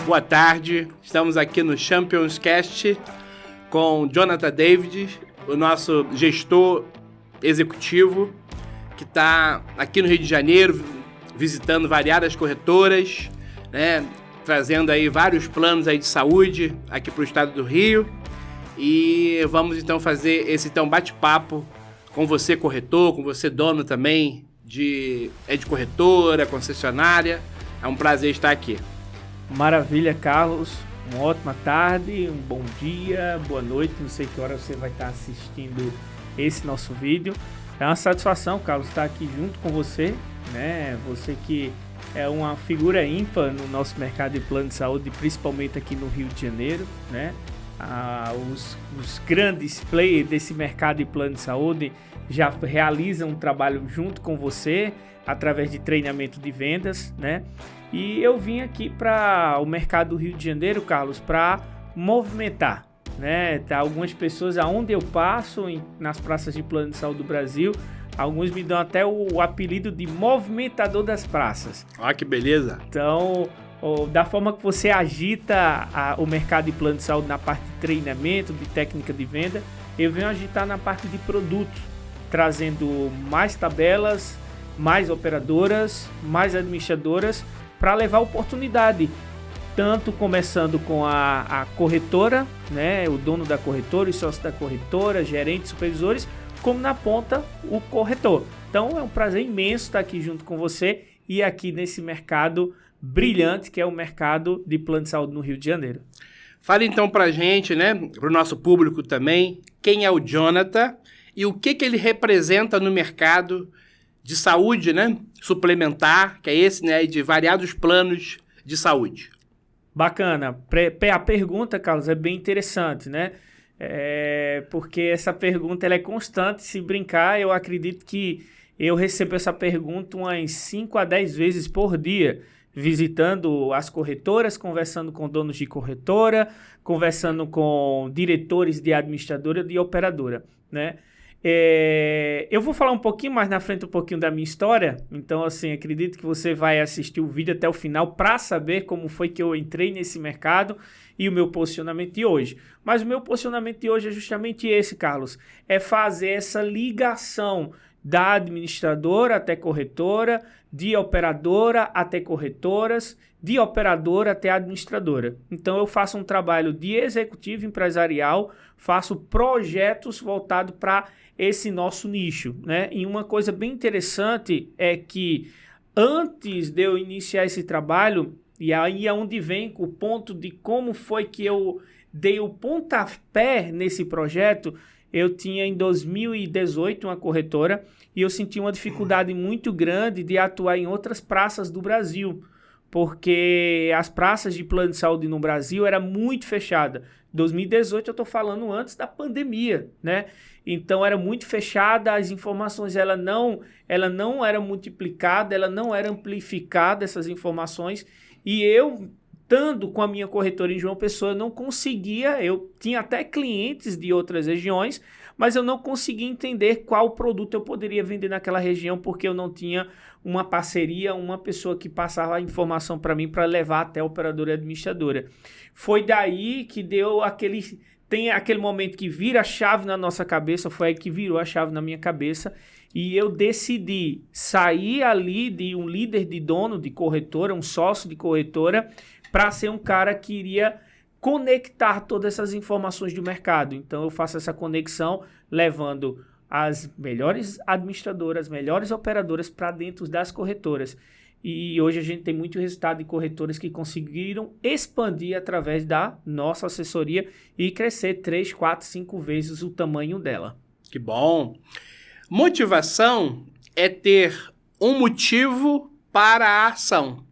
Boa tarde, estamos aqui no Champions Cast com Jonathan David, o nosso gestor executivo, que está aqui no Rio de Janeiro, visitando variadas corretoras, né, trazendo aí vários planos aí de saúde aqui para o estado do Rio. E vamos então fazer esse bate-papo com você, corretor, com você, dono também de corretora, concessionária. É um prazer estar aqui. Maravilha, Carlos. Uma ótima tarde, um bom dia, boa noite. Não sei que hora você vai estar assistindo esse nosso vídeo. É uma satisfação, Carlos, estar aqui junto com você, né? Você que é uma figura ímpar no nosso mercado de plano de saúde, principalmente aqui no Rio de Janeiro, né? Os grandes players desse mercado de plano de saúde já realizam um trabalho junto com você através de treinamento de vendas, né? E eu vim aqui para o mercado do Rio de Janeiro, Carlos, para movimentar, né? Tá, algumas pessoas, aonde eu passo, nas praças de plano de saúde do Brasil, alguns me dão até o apelido de movimentador das praças. Ah, que beleza! Então, da forma que você agita o mercado de plano de saúde na parte de treinamento, de técnica de venda, eu venho agitar na parte de produtos, trazendo mais tabelas, mais operadoras, mais administradoras, para levar oportunidade, tanto começando com a corretora, né, o dono da corretora, os sócios da corretora, gerentes, supervisores, como na ponta o corretor. Então é um prazer imenso estar aqui junto com você e aqui nesse mercado brilhante que é o mercado de plano de saúde no Rio de Janeiro. Fale então pra gente, né, pro nosso público também, quem é o Jonathan e o que ele representa no mercado de saúde, né, suplementar, que é esse, né, de variados planos de saúde. Bacana. A pergunta, Carlos, é bem interessante, né? Porque essa pergunta ela é constante. Se brincar, eu acredito que eu recebo essa pergunta umas 5 a 10 vezes por dia, visitando as corretoras, conversando com donos de corretora, conversando com diretores de administradora e de operadora, né? Eu vou falar um pouquinho mais na frente, um pouquinho da minha história. Então, assim, acredito que você vai assistir o vídeo até o final para saber como foi que eu entrei nesse mercado e o meu posicionamento de hoje. Mas o meu posicionamento de hoje é justamente esse, Carlos. É fazer essa ligação da administradora até corretora, de operadora até corretoras, de operadora até administradora. Então, eu faço um trabalho de executivo empresarial, faço projetos voltados para esse nosso nicho, né? E uma coisa bem interessante é que antes de eu iniciar esse trabalho, e aí é onde vem o ponto de como foi que eu dei o pontapé nesse projeto. Eu tinha em 2018 uma corretora e eu senti uma dificuldade muito grande de atuar em outras praças do Brasil, porque as praças de plano de saúde no Brasil era muito fechada. 2018 eu estou falando antes da pandemia, né? Então era muito fechada, as informações ela não era multiplicada, ela não era amplificada, essas informações, e eu, estando com a minha corretora em João Pessoa, eu não conseguia, eu tinha até clientes de outras regiões, mas eu não conseguia entender qual produto eu poderia vender naquela região, porque eu não tinha uma parceria, uma pessoa que passava a informação para mim para levar até a operadora e administradora. Foi daí que deu tem aquele momento que vira a chave na nossa cabeça, foi aí que virou a chave na minha cabeça, e eu decidi sair ali de um líder de dono de corretora, um sócio de corretora, para ser um cara que iria conectar todas essas informações do mercado. Então eu faço essa conexão levando as melhores administradoras, as melhores operadoras para dentro das corretoras. E hoje a gente tem muito resultado de corretoras que conseguiram expandir através da nossa assessoria e crescer 3, 4, 5 vezes o tamanho dela. Que bom! Motivação é ter um motivo para a ação.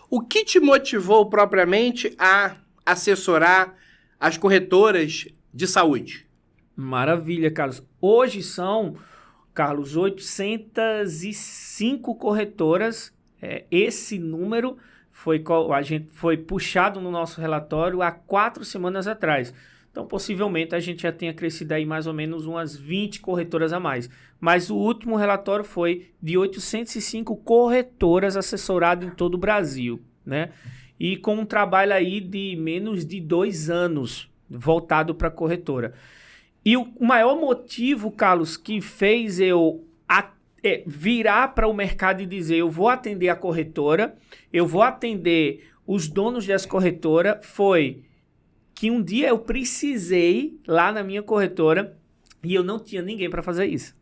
O que te motivou propriamente a assessorar as corretoras de saúde? Maravilha, Carlos. Hoje são, Carlos, 805 corretoras. Esse número foi puxado no nosso relatório há 4 semanas atrás. Então, possivelmente, a gente já tenha crescido aí mais ou menos umas 20 corretoras a mais. Mas o último relatório foi de 805 corretoras assessoradas em todo o Brasil, né? E com um trabalho aí de menos de 2 anos voltado para a corretora. E o maior motivo, Carlos, que fez eu virar para o mercado e dizer eu vou atender a corretora, eu vou atender os donos das corretoras, foi que um dia eu precisei lá na minha corretora e eu não tinha ninguém para fazer isso.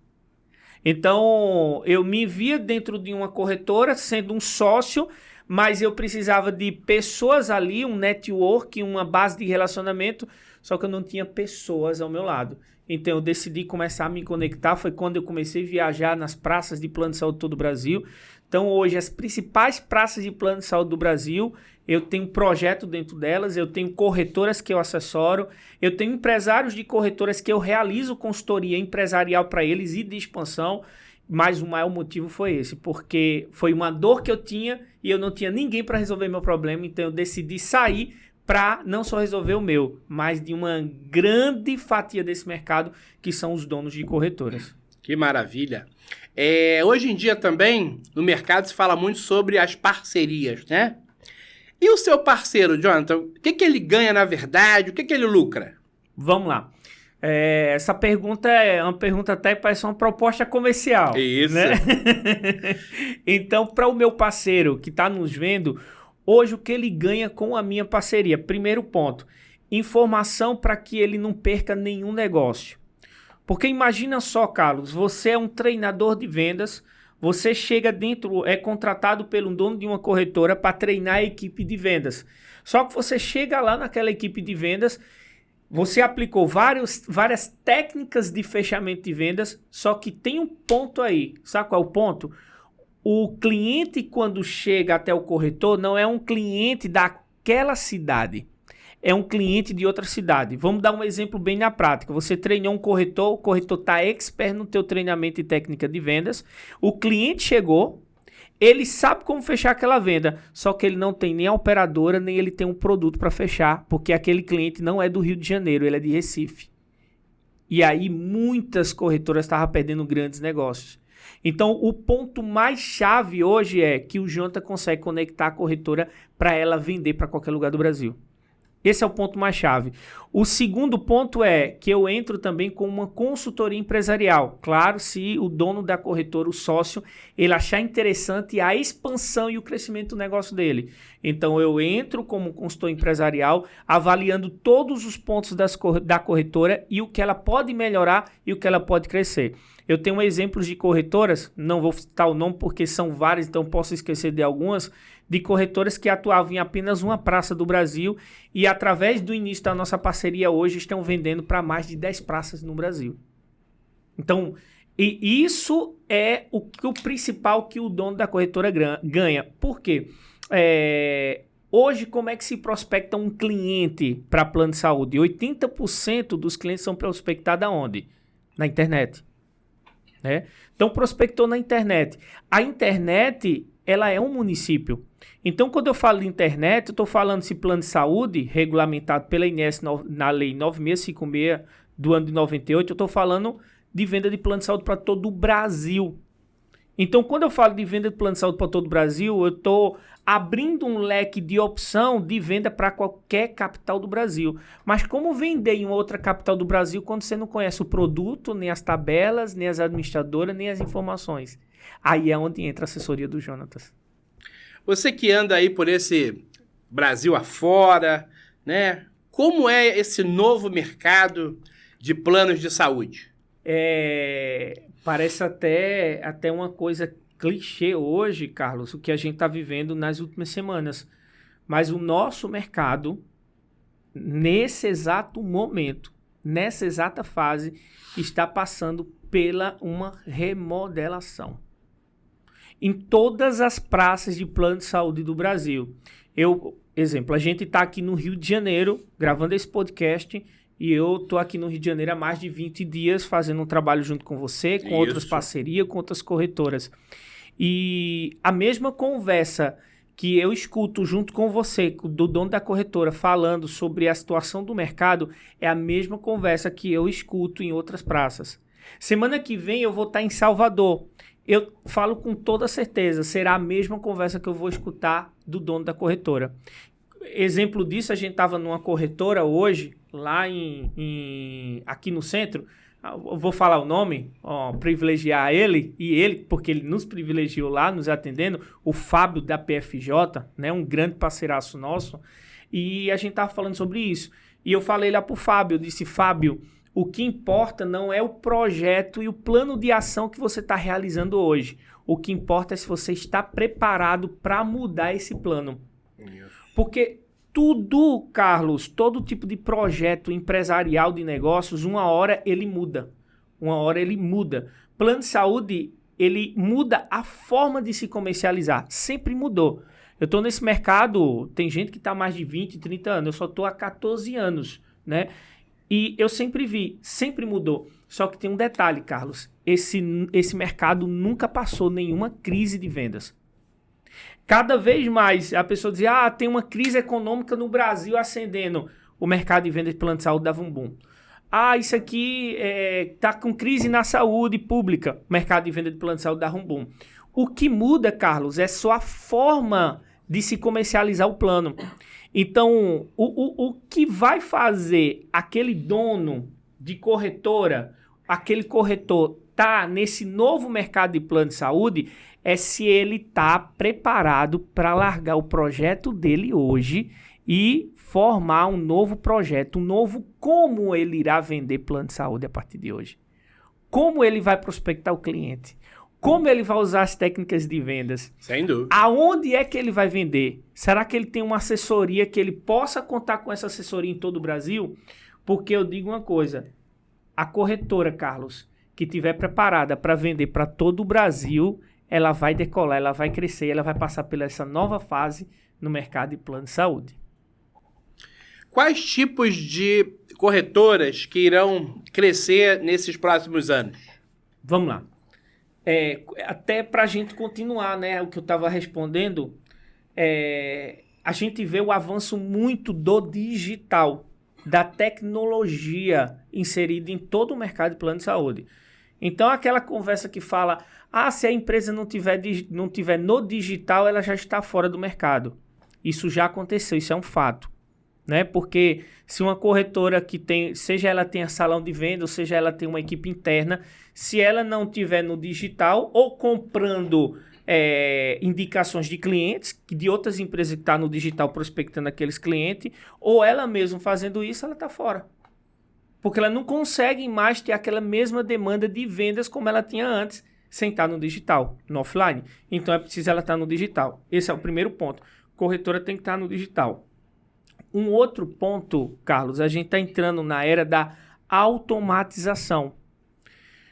Então, eu me via dentro de uma corretora sendo um sócio, mas eu precisava de pessoas ali, um network, uma base de relacionamento, só que eu não tinha pessoas ao meu lado. Então, eu decidi começar a me conectar, foi quando eu comecei a viajar nas praças de plano de saúde de todo o Brasil. Então, hoje, as principais praças de plano de saúde do Brasil, eu tenho projeto dentro delas, eu tenho corretoras que eu assessoro, eu tenho empresários de corretoras que eu realizo consultoria empresarial para eles e de expansão, mas o maior motivo foi esse, porque foi uma dor que eu tinha e eu não tinha ninguém para resolver meu problema, então eu decidi sair para não só resolver o meu, mas de uma grande fatia desse mercado, que são os donos de corretoras. Que maravilha. Hoje em dia também, no mercado se fala muito sobre as parcerias, né? E o seu parceiro, Jonathan, o que ele ganha na verdade? O que ele lucra? Vamos lá. Essa pergunta é uma pergunta até que parece uma proposta comercial. Isso. Né? Então, para o meu parceiro que está nos vendo, hoje o que ele ganha com a minha parceria? Primeiro ponto, informação para que ele não perca nenhum negócio. Porque imagina só, Carlos, você é um treinador de vendas, você chega dentro, é contratado pelo dono de uma corretora para treinar a equipe de vendas. Só que você chega lá naquela equipe de vendas, você aplicou várias técnicas de fechamento de vendas, só que tem um ponto aí. Sabe qual é o ponto? O cliente, quando chega até o corretor, não é um cliente daquela cidade. É um cliente de outra cidade. Vamos dar um exemplo bem na prática. Você treinou um corretor, o corretor está expert no teu treinamento e técnica de vendas. O cliente chegou, ele sabe como fechar aquela venda, só que ele não tem nem a operadora, nem ele tem um produto para fechar, porque aquele cliente não é do Rio de Janeiro, ele é de Recife. E aí muitas corretoras estavam perdendo grandes negócios. Então, o ponto mais chave hoje é que o Jonathan consegue conectar a corretora para ela vender para qualquer lugar do Brasil. Esse é o ponto mais chave. O segundo ponto é que eu entro também com uma consultoria empresarial. Claro, se o dono da corretora, o sócio, ele achar interessante a expansão e o crescimento do negócio dele. Então, eu entro como consultor empresarial, avaliando todos os pontos da corretora e o que ela pode melhorar e o que ela pode crescer. Eu tenho exemplos de corretoras, não vou citar o nome porque são várias, então posso esquecer de algumas, de corretoras que atuavam em apenas uma praça do Brasil e através do início da nossa parceria hoje estão vendendo para mais de 10 praças no Brasil. Então, e isso é o principal que o dono da corretora ganha. Por quê? Hoje, como é que se prospecta um cliente para plano de saúde? 80% dos clientes são prospectados aonde? Na internet. Né? Então, prospectou na internet. A internet, ela é um município. Então, quando eu falo de internet, eu estou falando se plano de saúde, regulamentado pela INSS na Lei 9656 do ano de 98, eu estou falando de venda de plano de saúde para todo o Brasil. Então, quando eu falo de venda de plano de saúde para todo o Brasil, eu estou abrindo um leque de opção de venda para qualquer capital do Brasil. Mas como vender em outra capital do Brasil quando você não conhece o produto, nem as tabelas, nem as administradoras, nem as informações? Aí é onde entra a assessoria do Jonatas. Você que anda aí por esse Brasil afora, né? Como é esse novo mercado de planos de saúde? Parece até uma coisa clichê hoje, Carlos, o que a gente está vivendo nas últimas semanas. Mas o nosso mercado, nesse exato momento, nessa exata fase, está passando pela uma remodelação. Em todas as praças de plano de saúde do Brasil. Exemplo, a gente está aqui no Rio de Janeiro, gravando esse podcast, e eu estou aqui no Rio de Janeiro há mais de 20 dias, fazendo um trabalho junto com você, com outras parcerias, com outras corretoras. E a mesma conversa que eu escuto junto com você, do dono da corretora, falando sobre a situação do mercado, é a mesma conversa que eu escuto em outras praças. Semana que vem eu vou estar em Salvador. Eu falo com toda certeza, será a mesma conversa que eu vou escutar do dono da corretora. Exemplo disso, a gente estava numa corretora hoje, lá aqui no centro. Eu vou falar o nome, privilegiar ele, porque ele nos privilegiou lá, nos atendendo, o Fábio da PFJ, né, um grande parceiraço nosso, e a gente estava falando sobre isso. E eu falei lá para o Fábio, eu disse, Fábio, o que importa não é o projeto e o plano de ação que você está realizando hoje. O que importa é se você está preparado para mudar esse plano. Porque tudo, Carlos, todo tipo de projeto empresarial de negócios, uma hora ele muda. Plano de saúde, ele muda a forma de se comercializar. Sempre mudou. Eu estou nesse mercado, tem gente que está há mais de 20, 30 anos. Eu só estou há 14 anos, né? E eu sempre vi, sempre mudou. Só que tem um detalhe, Carlos. Esse mercado nunca passou nenhuma crise de vendas. Cada vez mais a pessoa dizia, tem uma crise econômica no Brasil ascendendo. O mercado de vendas de plano de saúde dava um boom. Isso aqui está com crise na saúde pública. O mercado de venda de plano de saúde dava um boom. O que muda, Carlos, é só a forma de se comercializar o plano. Então, o que vai fazer aquele dono de corretora, aquele corretor tá nesse novo mercado de plano de saúde, é se ele tá preparado para largar o projeto dele hoje e formar um novo projeto, como ele irá vender plano de saúde a partir de hoje. Como ele vai prospectar o cliente. Como ele vai usar as técnicas de vendas. Sem dúvida. Aonde é que ele vai vender? Será que ele tem uma assessoria que ele possa contar com essa assessoria em todo o Brasil? Porque eu digo uma coisa, a corretora, Carlos, que estiver preparada para vender para todo o Brasil, ela vai decolar, ela vai crescer, ela vai passar por essa nova fase no mercado de plano de saúde. Quais tipos de corretoras que irão crescer nesses próximos anos? Vamos lá. Até para a gente continuar, né, o que eu estava respondendo, a gente vê o avanço muito do digital, da tecnologia inserida em todo o mercado de plano de saúde. Então, aquela conversa que fala, se a empresa não tiver no digital, ela já está fora do mercado. Isso já aconteceu, isso é um fato. Né? Porque se uma corretora que tem, seja ela tenha salão de venda, ou seja ela tenha uma equipe interna, se ela não tiver no digital ou comprando indicações de clientes, de outras empresas que estão no digital prospectando aqueles clientes, ou ela mesma fazendo isso, ela está fora. Porque ela não consegue mais ter aquela mesma demanda de vendas como ela tinha antes, sem estar no digital, no offline. Então é preciso ela estar no digital. Esse é o primeiro ponto. Corretora tem que estar no digital. Um outro ponto, Carlos, a gente está entrando na era da automatização.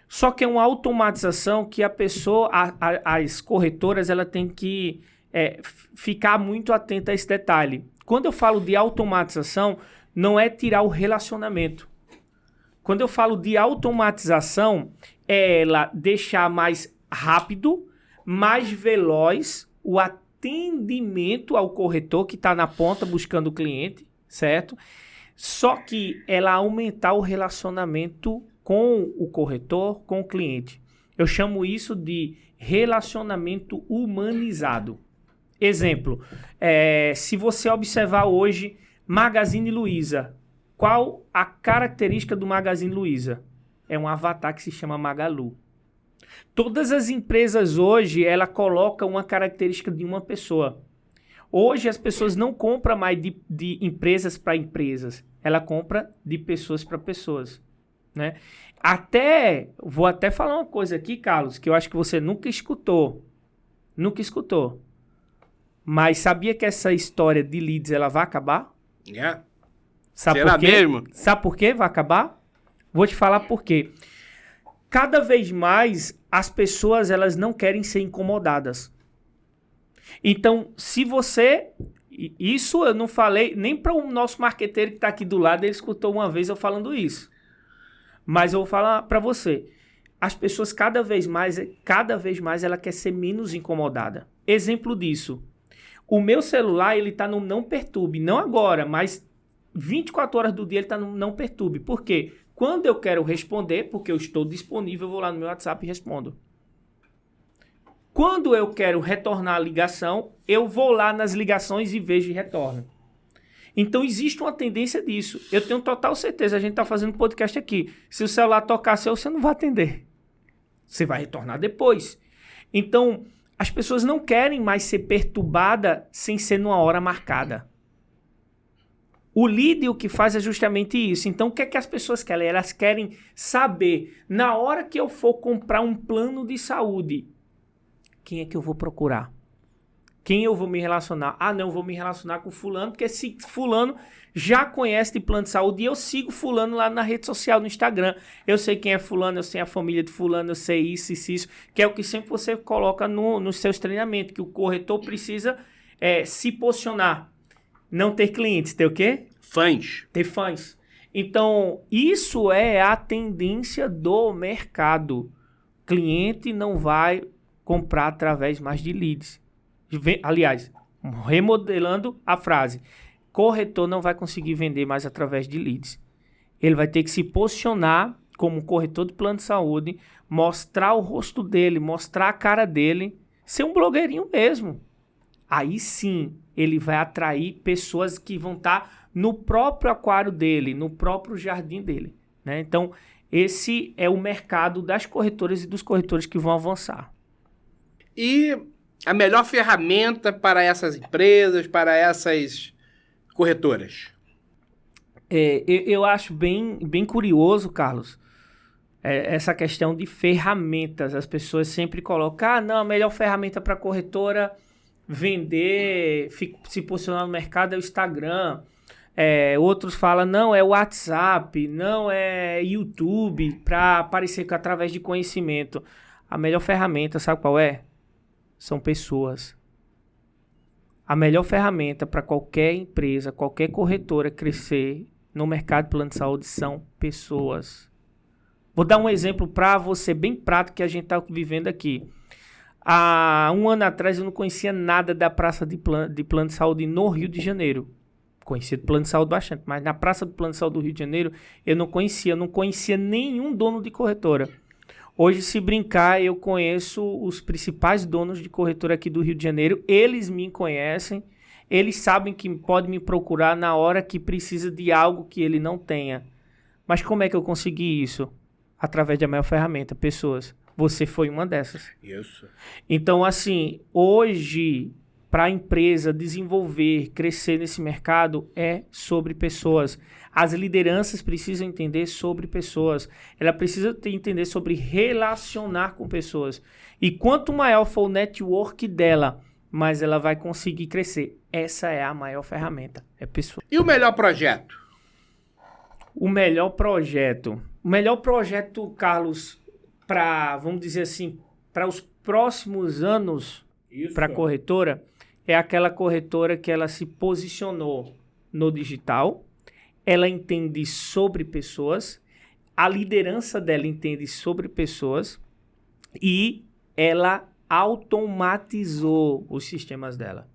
Só que é uma automatização que a pessoa, as corretoras, ela tem que ficar muito atenta a esse detalhe. Quando eu falo de automatização, não é tirar o relacionamento. Quando eu falo de automatização, é ela deixar mais rápido, mais veloz o atendimento ao corretor que está na ponta buscando o cliente, certo? Só que ela aumentar o relacionamento com o corretor, com o cliente. Eu chamo isso de relacionamento humanizado. Exemplo, se você observar hoje Magazine Luiza, qual a característica do Magazine Luiza? É um avatar que se chama Magalu. Todas as empresas hoje, ela coloca uma característica de uma pessoa. Hoje as pessoas não compram mais de empresas para empresas. Ela compra de pessoas para pessoas. Né? Vou até falar uma coisa aqui, Carlos, que eu acho que você nunca escutou. Nunca escutou. Mas sabia que essa história de leads, ela vai acabar? Sabe por quê? Mesmo? Sabe por quê vai acabar? Vou te falar por quê. Cada vez mais as pessoas elas não querem ser incomodadas. Então, se você... Isso eu não falei nem para o nosso marqueteiro que está aqui do lado, ele escutou uma vez eu falando isso. Mas eu vou falar para você. As pessoas cada vez mais ela quer ser menos incomodada. Exemplo disso. O meu celular, ele tá no não perturbe. Não agora, mas 24 horas do dia ele tá no não perturbe. Por quê? Quando eu quero responder, porque eu estou disponível, eu vou lá no meu WhatsApp e respondo. Quando eu quero retornar a ligação, eu vou lá nas ligações e vejo e retorno. Então, existe uma tendência disso. Eu tenho total certeza, a gente está fazendo podcast aqui. Se o celular tocar seu, você não vai atender. Você vai retornar depois. Então, as pessoas não querem mais ser perturbadas sem ser numa hora marcada. O lead o que faz é justamente isso. Então, o que é que as pessoas querem? Elas querem saber, na hora que eu for comprar um plano de saúde, quem é que eu vou procurar? Quem eu vou me relacionar? Ah, não, eu vou me relacionar com fulano, porque se fulano já conhece de plano de saúde e eu sigo fulano lá na rede social, no Instagram. Eu sei quem é fulano, eu sei a família de fulano, eu sei isso, que é o que sempre você coloca nos seus treinamentos, que o corretor precisa se posicionar. Não ter clientes, ter o quê? Fãs. Ter fãs. Então, isso é a tendência do mercado. Cliente não vai comprar através mais de leads. Aliás, remodelando a frase, corretor não vai conseguir vender mais através de leads. Ele vai ter que se posicionar como corretor de plano de saúde, mostrar o rosto dele, mostrar a cara dele, ser um blogueirinho mesmo. Aí sim, ele vai atrair pessoas que vão estar no próprio aquário dele, no próprio jardim dele, né? Então, esse é o mercado das corretoras e dos corretores que vão avançar. E a melhor ferramenta para essas empresas, para essas corretoras? Eu acho bem curioso, Carlos, essa questão de ferramentas. As pessoas sempre colocam, não, a melhor ferramenta para a corretora vender, se posicionar no mercado é o Instagram. Outros falam, não, é o WhatsApp, não é YouTube, para aparecer através de conhecimento. A melhor ferramenta, sabe qual é? São pessoas. A melhor ferramenta para qualquer empresa, qualquer corretora crescer no mercado de plano de saúde são pessoas. Vou dar um exemplo para você bem prático que a gente está vivendo aqui. Há um ano atrás eu não conhecia nada da praça de plano de saúde no Rio de Janeiro. Conhecia do plano de saúde bastante, mas na praça do plano de saúde do Rio de Janeiro eu não conhecia nenhum dono de corretora. Hoje, se brincar, eu conheço os principais donos de corretora aqui do Rio de Janeiro. Eles me conhecem, eles sabem que pode me procurar na hora que precisa de algo que ele não tenha. Mas como é que eu consegui isso? Através da minha ferramenta, pessoas. Você foi uma dessas. Isso. Então, assim, hoje, para a empresa desenvolver, crescer nesse mercado, é sobre pessoas. As lideranças precisam entender sobre pessoas. Ela precisa entender sobre relacionar com pessoas. E quanto maior for o network dela, mais ela vai conseguir crescer. Essa é a maior ferramenta. É pessoa. E o melhor projeto? O melhor projeto, Carlos, para, vamos dizer assim, para os próximos anos, para a corretora, é aquela corretora que ela se posicionou no digital, ela entende sobre pessoas, a liderança dela entende sobre pessoas e ela automatizou os sistemas dela.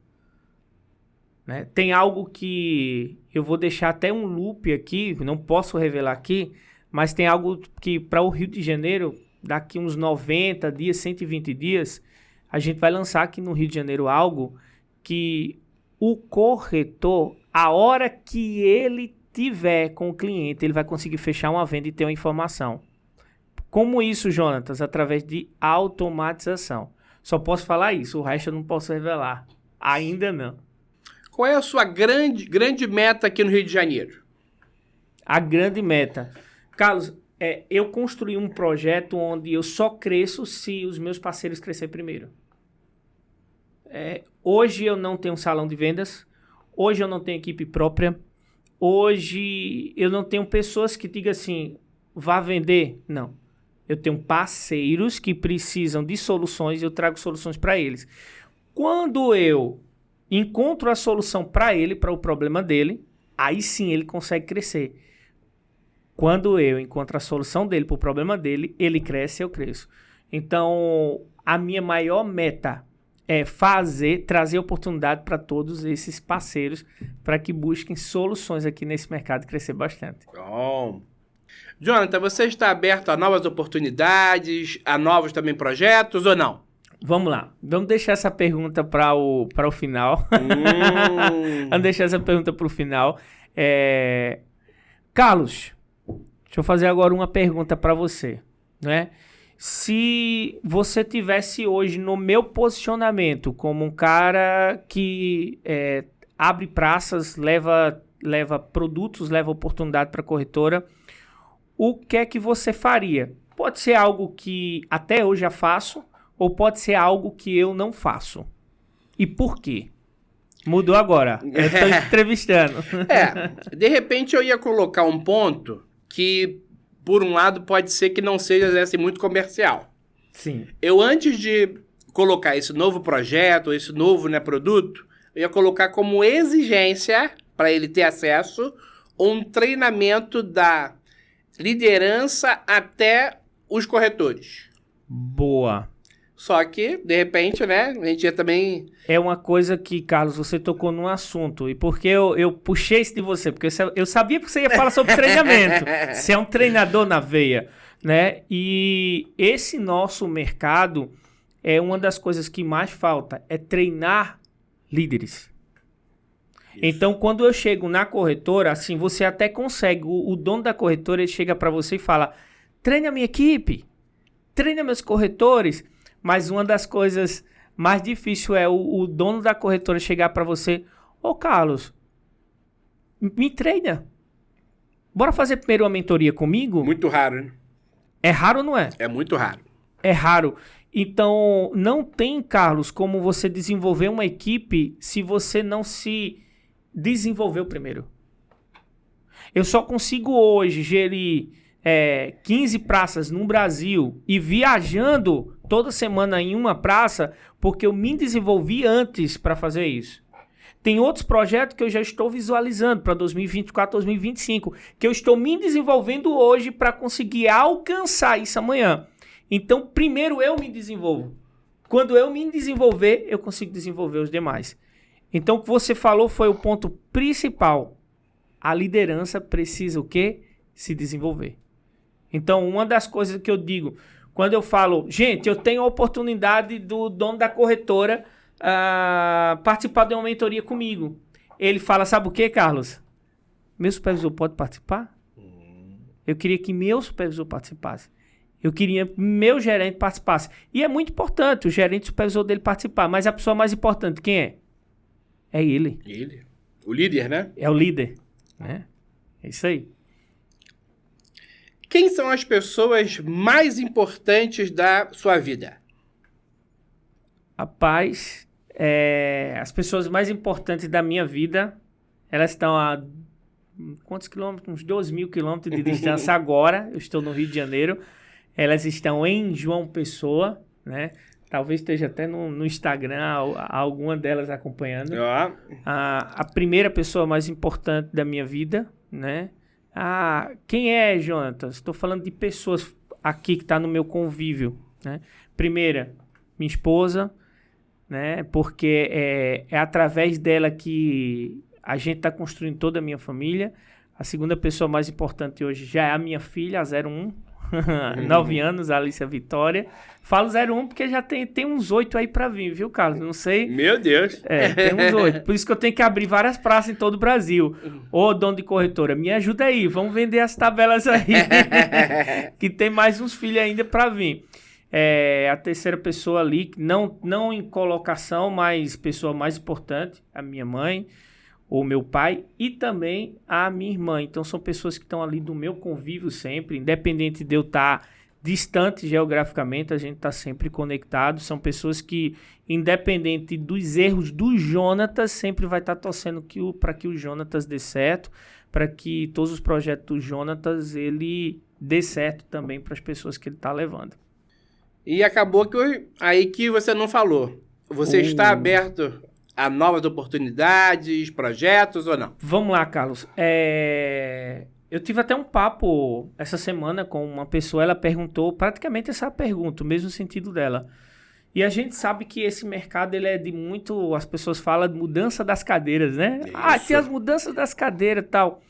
Né? Tem algo que eu vou deixar até um loop aqui, não posso revelar aqui, mas tem algo que para o Rio de Janeiro, daqui uns 90 dias, 120 dias, a gente vai lançar aqui no Rio de Janeiro algo que o corretor, a hora que ele tiver com o cliente, ele vai conseguir fechar uma venda e ter uma informação. Como isso, Jonatas? Através de automatização. Só posso falar isso, o resto eu não posso revelar. Ainda não. Qual é a sua grande meta aqui no Rio de Janeiro? A grande meta. Carlos, eu construí um projeto onde eu só cresço se os meus parceiros crescerem primeiro. Hoje eu não tenho um salão de vendas. Hoje eu não tenho equipe própria. Hoje eu não tenho pessoas que digam assim, vá vender. Não. Eu tenho parceiros que precisam de soluções e eu trago soluções para eles. Quando eu encontro a solução para ele, para o problema dele, aí sim ele consegue crescer. Quando eu encontro a solução dele para o problema dele, ele cresce e eu cresço. Então, a minha maior meta trazer oportunidade para todos esses parceiros, para que busquem soluções aqui nesse mercado e crescer bastante. Bom. Jonathan, você está aberto a novas oportunidades, a novos também projetos ou não? Vamos lá. Vamos deixar essa pergunta para o final. Vamos deixar essa pergunta para o final. Carlos, deixa eu fazer agora uma pergunta para você, né? Se você tivesse hoje no meu posicionamento como um cara que abre praças, leva produtos, leva oportunidade para a corretora, o que é que você faria? Pode ser algo que até hoje já faço, ou pode ser algo que eu não faço. E por quê? Mudou agora. Eu estou entrevistando. De repente eu ia colocar um ponto que, por um lado, pode ser que não seja assim, muito comercial. Sim. Eu, antes de colocar esse novo projeto, esse novo produto, eu ia colocar como exigência, para ele ter acesso, um treinamento da liderança até os corretores. Boa. Só que, de repente, a gente ia também... É uma coisa que, Carlos, você tocou num assunto. E por que eu puxei isso de você? Porque eu sabia que você ia falar sobre treinamento. Você é um treinador na veia, né? E esse nosso mercado é uma das coisas que mais falta, é treinar líderes. Isso. Então, quando eu chego na corretora, assim, você até consegue. O dono da corretora, ele chega para você e fala, treine a minha equipe, treine meus corretores. Mas uma das coisas mais difíceis é o dono da corretora chegar para você, Carlos, me treina. Bora fazer primeiro uma mentoria comigo? Muito raro, né? É raro ou não é? É muito raro. É raro. Então, não tem, Carlos, como você desenvolver uma equipe se você não se desenvolveu primeiro. Eu só consigo hoje gerir 15 praças no Brasil e viajando toda semana em uma praça porque eu me desenvolvi antes para fazer isso. Tem outros projetos que eu já estou visualizando para 2024, 2025, que eu estou me desenvolvendo hoje para conseguir alcançar isso amanhã. Então, primeiro eu me desenvolvo. Quando eu me desenvolver, eu consigo desenvolver os demais. Então, o que você falou foi o ponto principal. A liderança precisa o quê? Se desenvolver. Então, uma das coisas que eu digo, quando eu falo, gente, eu tenho a oportunidade do dono da corretora participar de uma mentoria comigo. Ele fala, sabe o que, Carlos? Meu supervisor pode participar? Eu queria que meu supervisor participasse. Eu queria que meu gerente participasse. E é muito importante o gerente e o supervisor dele participar. Mas a pessoa mais importante, quem é? É ele. Ele. O líder, né? É o líder. Né? É isso aí. Quem são as pessoas mais importantes da sua vida? Rapaz, as pessoas mais importantes da minha vida, elas estão a quantos quilômetros? Uns 2.000 quilômetros de distância agora. Eu estou no Rio de Janeiro. Elas estão em João Pessoa, né? Talvez esteja até no Instagram alguma delas acompanhando. A primeira pessoa mais importante da minha vida, né? Quem é, Jonathan? Estou falando de pessoas aqui que estão no meu convívio, né? Primeira, minha esposa, né? Porque é através dela que a gente está construindo toda a minha família. A segunda pessoa mais importante hoje já é a minha filha, a 01, 9 anos, a Alicia Vitória. Falo 01 porque já tem uns 8 aí para vir, viu, Carlos? Não sei. Meu Deus. Tem uns 8. Por isso que eu tenho que abrir várias praças em todo o Brasil. Ô, dono de corretora, me ajuda aí. Vamos vender as tabelas aí. Que tem mais uns filhos ainda para vir. A terceira pessoa ali, não em colocação, mas pessoa mais importante, a minha mãe, o meu pai e também a minha irmã. Então são pessoas que estão ali do meu convívio sempre, independente de eu estar distante geograficamente, a gente está sempre conectado. São pessoas que, independente dos erros do Jonatas, sempre vai estar torcendo para que o Jonatas dê certo, para que todos os projetos do Jonatas ele dê certo também para as pessoas que ele está levando. E acabou que você não falou. Você está aberto a novas oportunidades, projetos ou não? Vamos lá, Carlos. Eu tive até um papo essa semana com uma pessoa, ela perguntou praticamente essa pergunta, o mesmo sentido dela. E a gente sabe que esse mercado, ele é de muito... As pessoas falam de mudança das cadeiras, né? Isso. Tem as mudanças das cadeiras e tal.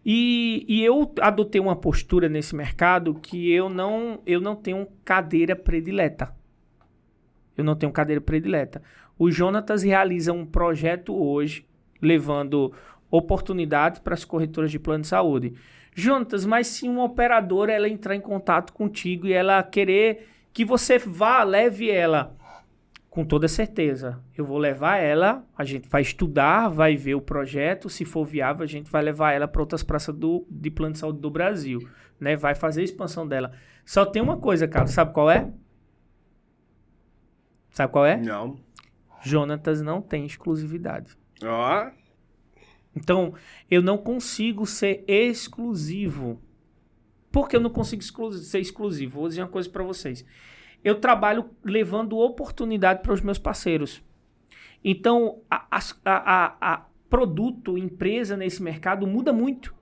E eu adotei uma postura nesse mercado que eu não tenho cadeira predileta. Eu não tenho cadeira predileta. O Jonatas realiza um projeto hoje, levando oportunidades para as corretoras de plano de saúde. Jonatas, mas se uma operadora ela entrar em contato contigo e ela querer que você leve ela, com toda certeza, eu vou levar ela, a gente vai estudar, vai ver o projeto, se for viável, a gente vai levar ela para outras praças de plano de saúde do Brasil, né? Vai fazer a expansão dela. Só tem uma coisa, cara, sabe qual é? Sabe qual é? Não. Jonatas não tem exclusividade. Ó. Então, eu não consigo ser exclusivo. Por que eu não consigo ser exclusivo? Vou dizer uma coisa para vocês. Eu trabalho levando oportunidade para os meus parceiros. Então, a produto, empresa nesse mercado muda muito.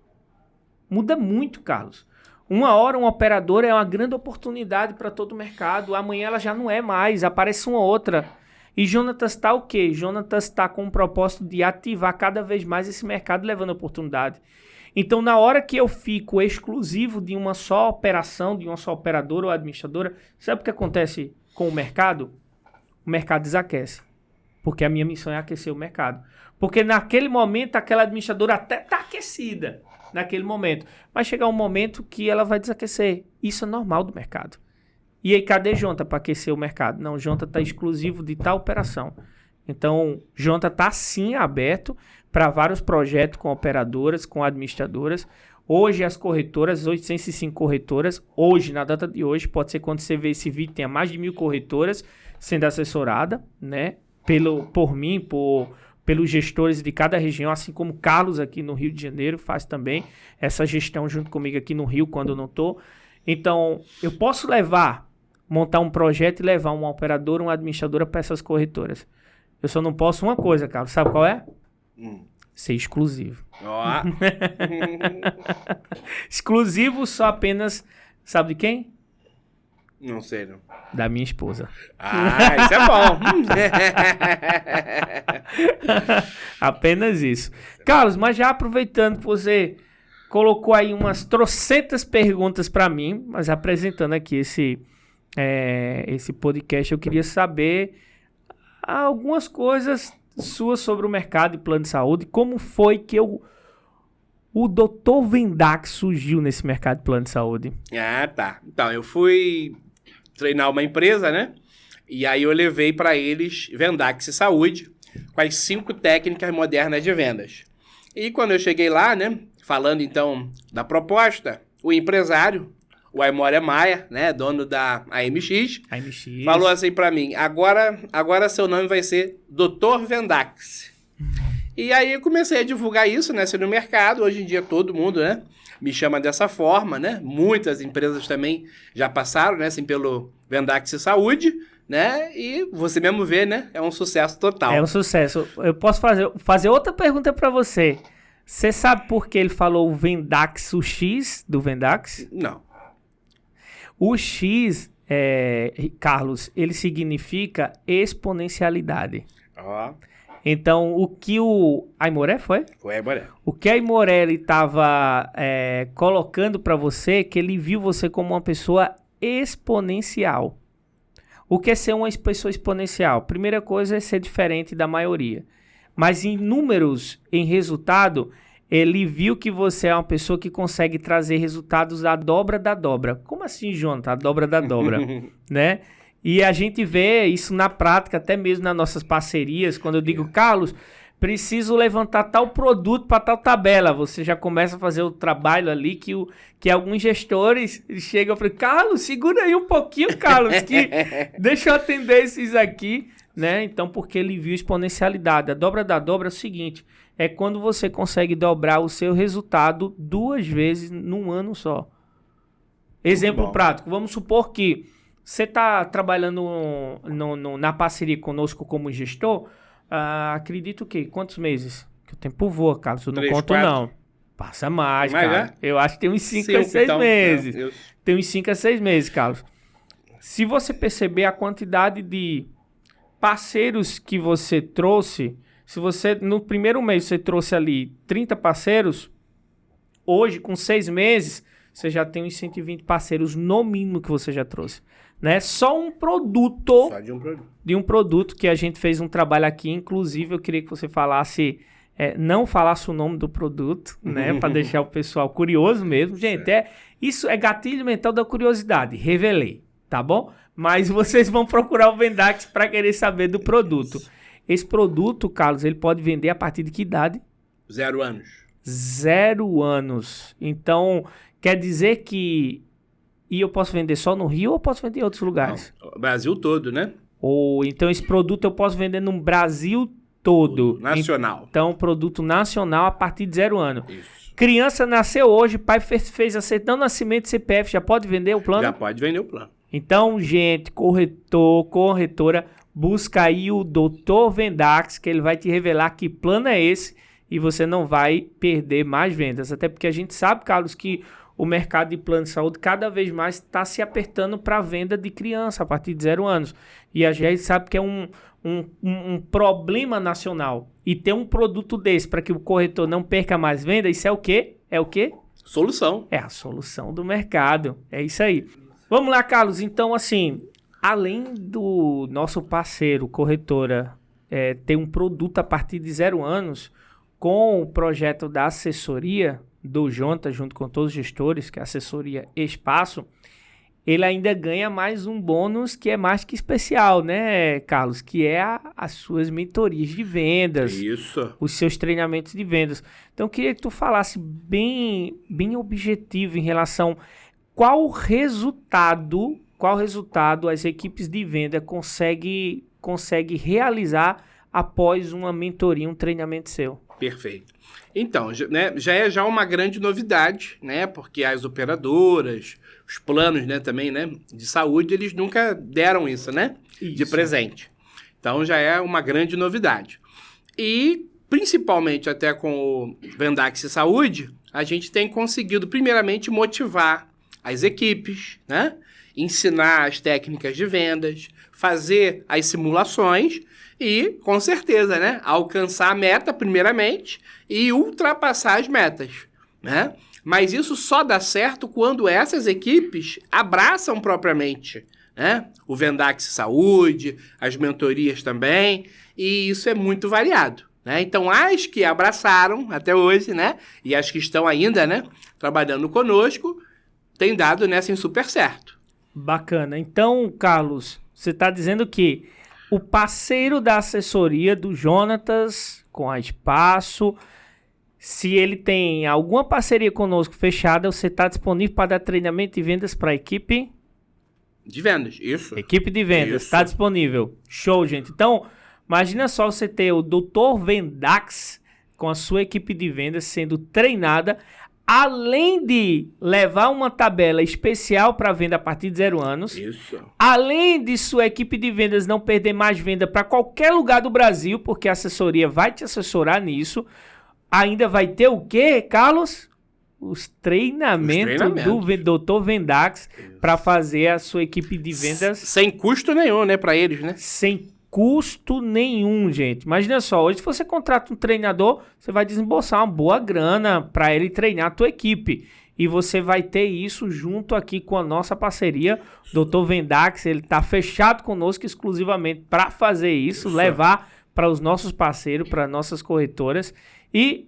Muda muito, Carlos. Uma hora uma operadora é uma grande oportunidade para todo o mercado. Amanhã ela já não é mais. Aparece uma outra. E Jonatas está o quê? Jonatas está com o propósito de ativar cada vez mais esse mercado levando oportunidade. Então, na hora que eu fico exclusivo de uma só operação, de uma só operadora ou administradora, sabe o que acontece com o mercado? O mercado desaquece. Porque a minha missão é aquecer o mercado. Porque naquele momento, aquela administradora até está aquecida. Naquele momento. Mas chegar um momento que ela vai desaquecer. Isso é normal do mercado. E aí, cadê Jonta para aquecer o mercado? Não, Jonta está exclusivo de tal operação. Então, Jonta está sim aberto para vários projetos com operadoras, com administradoras. Hoje, as corretoras, 805 corretoras, hoje, na data de hoje, pode ser quando você vê esse vídeo, tenha mais de 1.000 corretoras sendo assessorada, né? Por mim, pelos gestores de cada região, assim como Carlos aqui no Rio de Janeiro faz também essa gestão junto comigo aqui no Rio, quando eu não estou. Então, eu posso montar um projeto e levar uma operadora, uma administradora para essas corretoras. Eu só não posso uma coisa, Carlos. Sabe qual é? Ser exclusivo. Ó. Exclusivo só apenas... Sabe de quem? Não sei, não. Da minha esposa. Ah, isso é bom. Apenas isso. Carlos, mas já aproveitando que você colocou aí umas trocentas perguntas para mim, mas apresentando aqui esse podcast, eu queria saber algumas coisas suas sobre o mercado de plano de saúde. Como foi que o Dr. Vendax surgiu nesse mercado de plano de saúde? Ah, tá. Então, eu fui treinar uma empresa, né? E aí eu levei para eles Vendax Saúde, com as 5 técnicas modernas de vendas. E quando eu cheguei lá, né? Falando então da proposta, o empresário, o Aimoré Maia, né? Dono da AMX, falou assim para mim: agora seu nome vai ser Dr. Vendax. E aí eu comecei a divulgar isso, né, no mercado. Hoje em dia todo mundo, né, me chama dessa forma, né? Muitas empresas também já passaram, né, assim, pelo Vendax Saúde, né? E você mesmo vê, né? É um sucesso total. É um sucesso. Eu posso fazer outra pergunta para você. Você sabe por que ele falou o Vendax, o X do Vendax? Não. O X, Carlos, ele significa exponencialidade. Ó. Então, o que o Aimoré foi? Foi Aimoré. O que a Aimoré estava colocando para você, que ele viu você como uma pessoa exponencial. O que é ser uma pessoa exponencial? Primeira coisa é ser diferente da maioria. Mas em números, em resultado, ele viu que você é uma pessoa que consegue trazer resultados da dobra da dobra. Como assim, Jonathan? A dobra da dobra, né? E a gente vê isso na prática, até mesmo nas nossas parcerias. Quando eu digo, Carlos, preciso levantar tal produto para tal tabela. Você já começa a fazer o trabalho ali que alguns gestores chegam e falam: Carlos, segura aí um pouquinho, Carlos, que deixa eu atender esses aqui, né? Então, porque ele viu exponencialidade. A dobra da dobra é o seguinte: é quando você consegue dobrar o seu resultado 2 vezes num ano só. Exemplo prático. Vamos supor que você está trabalhando na parceria conosco como gestor, acredito que quantos meses? Que o tempo voa, Carlos, eu não 3, conto 4. não. Passa mais, cara. Eu acho que tem uns 5 a 6 então, meses. Tem uns 5 a 6 meses, Carlos. Se você perceber a quantidade de parceiros que você trouxe, se você no primeiro mês você trouxe ali 30 parceiros, hoje com 6 meses você já tem uns 120 parceiros no mínimo que você já trouxe, né? Só um produto, Só de um produto. De um produto que a gente fez um trabalho aqui, inclusive eu queria que você falasse, não falasse o nome do produto, né? Para deixar o pessoal curioso mesmo. Gente, isso é gatilho mental da curiosidade, revelei, tá bom? Mas vocês vão procurar o Vendax para querer saber do produto. Esse produto, Carlos, ele pode vender a partir de que idade? 0 anos. 0 anos. Então, quer dizer que... E eu posso vender só no Rio ou posso vender em outros lugares? Não, o Brasil todo, né? Ou então esse produto eu posso vender no Brasil todo. Nacional. Então, produto nacional a partir de 0 ano. Isso. Criança nasceu hoje, pai fez a certidão de nascimento, CPF, já pode vender o plano? Já pode vender o plano. Então, gente, corretora, busca aí o Dr. Vendax, que ele vai te revelar que plano é esse e você não vai perder mais vendas. Até porque a gente sabe, Carlos, que o mercado de plano de saúde cada vez mais está se apertando para a venda de criança a partir de 0 anos. E a gente sabe que é um problema nacional. E ter um produto desse para que o corretor não perca mais venda, isso é o quê? É o quê? Solução. É a solução do mercado. É isso aí. Vamos lá, Carlos. Então, assim, além do nosso parceiro, corretora, ter um produto a partir de 0 anos, com o projeto da assessoria do Jonta, junto com todos os gestores, que é a assessoria Espaço, ele ainda ganha mais um bônus que é mais que especial, né, Carlos? Que é as suas mentorias de vendas. Isso. Os seus treinamentos de vendas. Então, eu queria que tu falasse bem objetivo em relação qual resultado as equipes de venda consegue realizar após uma mentoria, um treinamento seu. Perfeito. Então, né, já é uma grande novidade, né? Porque as operadoras, os planos, né, também, né, de saúde, eles nunca deram isso, né? Isso. De presente. Então, já é uma grande novidade. E, principalmente até com o Vendax Saúde, a gente tem conseguido, primeiramente, motivar as equipes, né? Ensinar as técnicas de vendas, fazer as simulações e, com certeza, né, alcançar a meta, primeiramente, e ultrapassar as metas, né? Mas isso só dá certo quando essas equipes abraçam propriamente, né, o Vendax Saúde, as mentorias também, e isso é muito variado, né? Então, as que abraçaram até hoje, né, e as que estão ainda, né, trabalhando conosco, tem dado, né, assim, super certo. Bacana. Então, Carlos, você está dizendo que o parceiro da assessoria do Jonatas com a Espaço, se ele tem alguma parceria conosco fechada, você está disponível para dar treinamento e vendas para a equipe? De vendas, isso. Equipe de vendas, está disponível. Show, gente. Então, imagina só você ter o Dr. Vendax com a sua equipe de vendas sendo treinada, além de levar uma tabela especial para venda a partir de 0 anos. Isso. Além de sua equipe de vendas não perder mais venda para qualquer lugar do Brasil, porque a assessoria vai te assessorar nisso. Ainda vai ter o quê, Carlos? Os treinamentos do Dr. Vendax para fazer a sua equipe de vendas. Sem custo nenhum, né, para eles, né? Sem custo nenhum, gente. Imagina só, hoje se você contrata um treinador, você vai desembolsar uma boa grana para ele treinar a tua equipe. E você vai ter isso junto aqui com a nossa parceria. Dr. Vendax, ele está fechado conosco exclusivamente para fazer isso, levar para os nossos parceiros, para nossas corretoras. E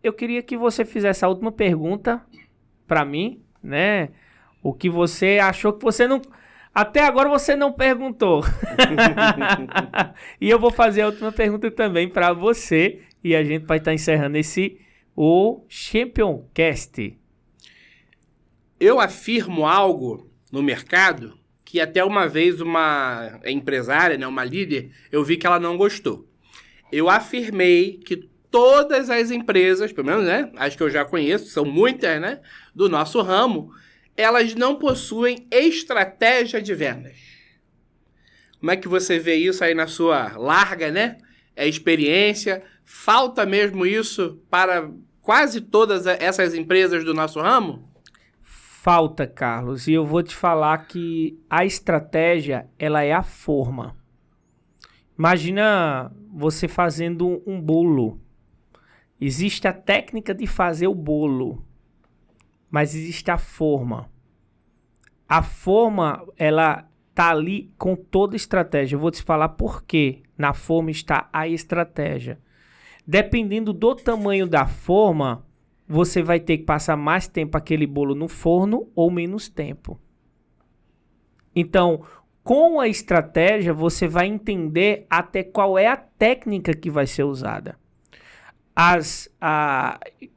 eu queria que você fizesse a última pergunta para mim, né? O que você achou que você não... Até agora você não perguntou. E eu vou fazer a última pergunta também para você. E a gente vai estar encerrando o Championcast. Eu afirmo algo no mercado que até uma vez uma empresária, né, uma líder, eu vi que ela não gostou. Eu afirmei que todas as empresas, pelo menos, né, as que eu já conheço, são muitas, né, do nosso ramo, elas não possuem estratégia de vendas. Como é que você vê isso aí na sua larga, né, experiência? Falta mesmo isso para quase todas essas empresas do nosso ramo? falta, Carlos, e eu vou te falar que a estratégia, ela é a forma. Imagina você fazendo um bolo. Existe a técnica de fazer o bolo, mas existe a forma. A forma, ela tá ali com toda a estratégia. Eu vou te falar por quê. Na forma está a estratégia. Dependendo do tamanho da forma, você vai ter que passar mais tempo aquele bolo no forno ou menos tempo. Então, com a estratégia, você vai entender até qual é a técnica que vai ser usada.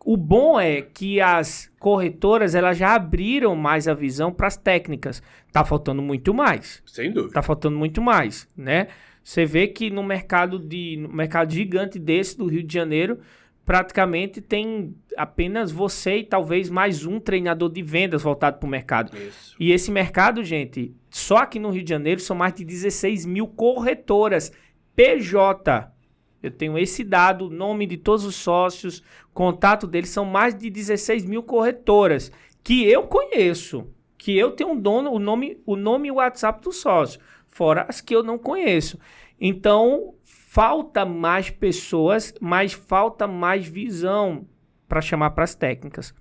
O bom é que as corretoras elas já abriram mais a visão para as técnicas. Tá faltando muito mais. Sem dúvida. Tá faltando muito mais, né? Você vê que no mercado gigante desse do Rio de Janeiro, praticamente tem apenas você e talvez mais um treinador de vendas voltado para o mercado. Isso. E esse mercado, gente, só aqui no Rio de Janeiro são mais de 16 mil corretoras PJ. Eu tenho esse dado, nome de todos os sócios, contato deles, são mais de 16 mil corretoras que eu conheço, que eu tenho um dono, o nome e o WhatsApp do sócio, fora as que eu não conheço. Então, falta mais pessoas, mas falta mais visão para chamar para as técnicas.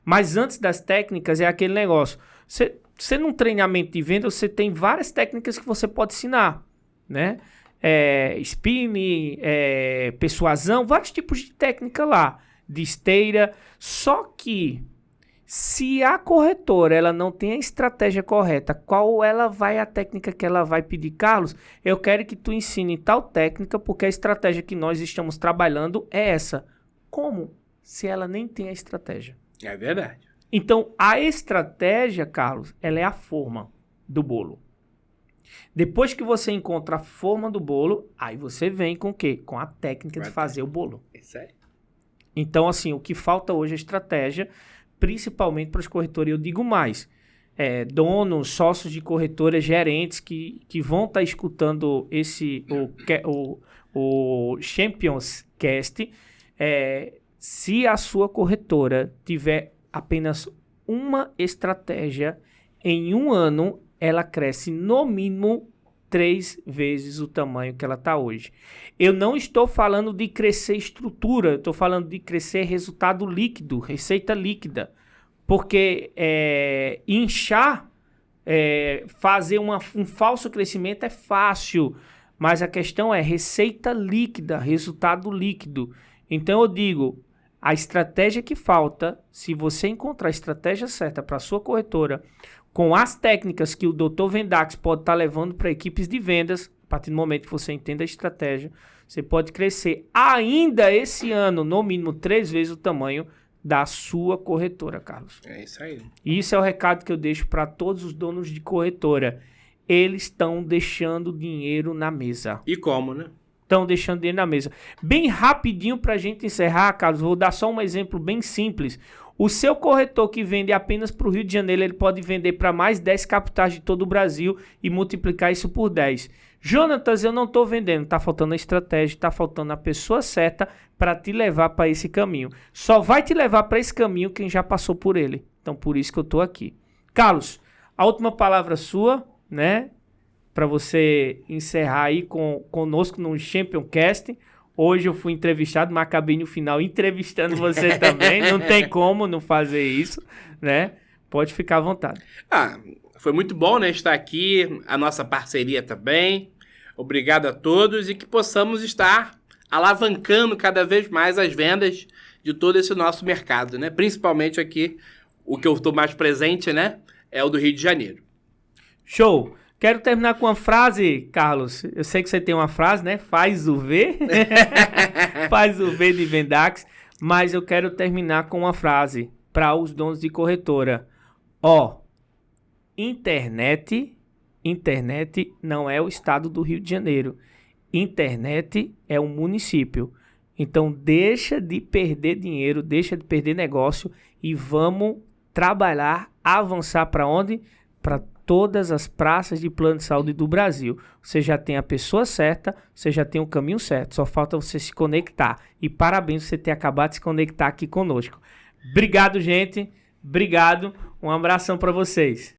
Mas antes das técnicas é aquele negócio, você num treinamento de venda, você tem várias técnicas que você pode ensinar, né? Spin, persuasão, vários tipos de técnica lá, de esteira. Só que se a corretora ela não tem a estratégia correta, qual ela vai a técnica que ela vai pedir? Carlos, eu quero que tu ensine tal técnica porque a estratégia que nós estamos trabalhando é essa. Como? Se ela nem tem a estratégia. É verdade. Então, a estratégia, Carlos, ela é a forma do bolo. Depois que você encontra a forma do bolo, aí você vem com o quê? Com a técnica de fazer o bolo. Isso aí. Então, assim, o que falta hoje é estratégia, principalmente para os corretores. Eu digo mais, donos, sócios de corretoras, gerentes que vão estar escutando o Champions Cast, se a sua corretora tiver apenas uma estratégia, em um ano ela cresce no mínimo 3 vezes o tamanho que ela está hoje. Eu não estou falando de crescer estrutura, eu estou falando de crescer resultado líquido, receita líquida. Porque inchar, fazer um falso crescimento é fácil, mas a questão é receita líquida, resultado líquido. Então eu digo, a estratégia que falta, se você encontrar a estratégia certa para a sua corretora, com as técnicas que o Dr. Vendax pode estar levando para equipes de vendas, a partir do momento que você entenda a estratégia, você pode crescer ainda esse ano, no mínimo 3 vezes o tamanho da sua corretora, Carlos. É isso aí. Isso é o recado que eu deixo para todos os donos de corretora. Eles estão deixando dinheiro na mesa. E como, né? Estão deixando dinheiro na mesa. Bem rapidinho para a gente encerrar, Carlos, vou dar só um exemplo bem simples. O seu corretor que vende apenas para o Rio de Janeiro, ele pode vender para mais 10 capitais de todo o Brasil e multiplicar isso por 10. Jonatas, eu não estou vendendo, está faltando a estratégia, está faltando a pessoa certa para te levar para esse caminho. Só vai te levar para esse caminho quem já passou por ele. Então, por isso que eu estou aqui. Carlos, a última palavra sua, né? Para você encerrar aí conosco no Championcast. Hoje eu fui entrevistado, mas acabei no final entrevistando você também. Não tem como não fazer isso, né? Pode ficar à vontade. Foi muito bom, né, estar aqui, a nossa parceria também. Obrigado a todos e que possamos estar alavancando cada vez mais as vendas de todo esse nosso mercado, né? Principalmente aqui, o que eu estou mais presente, né, é o do Rio de Janeiro. Show! Quero terminar com uma frase, Carlos. Eu sei que você tem uma frase, né? Faz o V. Faz o V de Vendax. Mas eu quero terminar com uma frase para os donos de corretora. Internet não é o estado do Rio de Janeiro. Internet é um município. Então deixa de perder dinheiro, deixa de perder negócio e vamos trabalhar, avançar para onde? Para todas as praças de plano de saúde do Brasil. Você já tem a pessoa certa, você já tem o caminho certo. Só falta você se conectar. E parabéns por você ter acabado de se conectar aqui conosco. Obrigado, gente. Obrigado. Um abração para vocês.